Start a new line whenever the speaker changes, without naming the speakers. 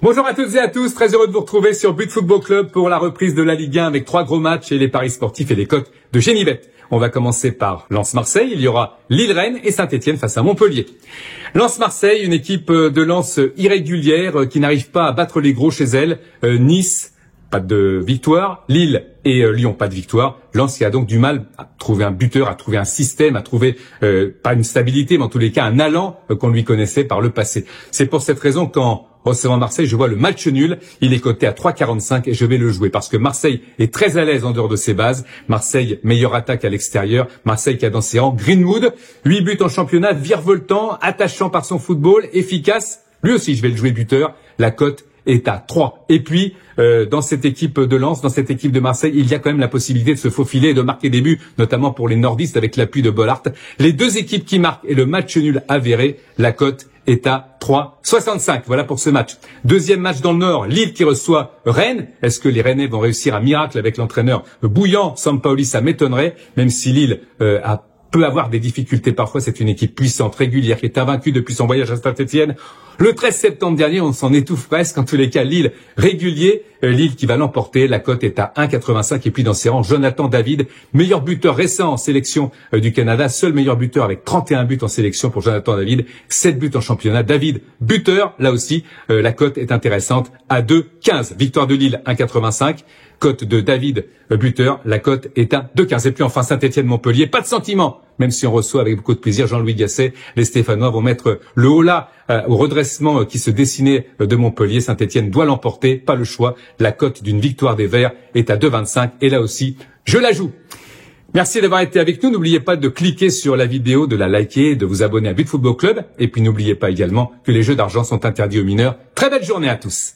Bonjour à toutes et à tous, très heureux de vous retrouver sur But Football Club pour la reprise de la Ligue 1 avec 3 gros matchs et les paris sportifs et les cotes de Genibet. On va commencer par Lens-Marseille, il y aura Lille-Rennes et Saint-Etienne face à Montpellier. Lens-Marseille, une équipe de Lens irrégulière qui n'arrive pas à battre les gros chez elle. Nice, pas de victoire. Lille et Lyon, pas de victoire. Lens qui a donc du mal à trouver un buteur, à trouver un système, à trouver pas une stabilité, mais en tous les cas un allant qu'on lui connaissait par le passé. C'est pour cette raison qu'en recevant Marseille, je vois le match nul. Il est coté à 3,45 et je vais le jouer parce que Marseille est très à l'aise en dehors de ses bases. Marseille, meilleure attaque à l'extérieur. Marseille qui a dans ses rangs Greenwood, 8 buts en championnat, virevoltant, attachant par son football, efficace. Lui aussi, je vais le jouer buteur. La cote est à 3. Et puis, dans cette équipe de Lens, dans cette équipe de Marseille, il y a quand même la possibilité de se faufiler et de marquer des buts, notamment pour les nordistes avec l'appui de Bollaert. Les deux équipes qui marquent et le match nul avéré, la cote est à 3,65. Voilà pour ce match. Deuxième match dans le Nord, Lille qui reçoit Rennes. Est-ce que les Rennais vont réussir un miracle avec l'entraîneur bouillant Sampaoli? Ça m'étonnerait, même si Lille peut avoir des difficultés parfois. C'est une équipe puissante, régulière, qui est invaincue depuis son voyage à Saint-Etienne. Le 13 septembre dernier, on s'en étouffe presque. En tous les cas, Lille régulier. Lille qui va l'emporter. La cote est à 1,85. Et puis dans ses rangs, Jonathan David, meilleur buteur récent en sélection du Canada. Seul meilleur buteur avec 31 buts en sélection pour Jonathan David. 7 buts en championnat. David, buteur. Là aussi, la cote est intéressante à 2,15. Victoire de Lille, 1,85. Cote de David, buteur. La cote est à 2,15. Et puis enfin, Saint-Etienne-Montpellier. Pas de sentiment. Même si on reçoit avec beaucoup de plaisir Jean-Louis Gasset, les Stéphanois vont mettre le haut là au redressement qui se dessinait de Montpellier. Saint-Etienne doit l'emporter, pas le choix. La cote d'une victoire des Verts est à 2,25 et là aussi, je la joue. Merci d'avoir été avec nous. N'oubliez pas de cliquer sur la vidéo, de la liker, de vous abonner à But Football Club. Et puis n'oubliez pas également que les jeux d'argent sont interdits aux mineurs. Très belle journée à tous.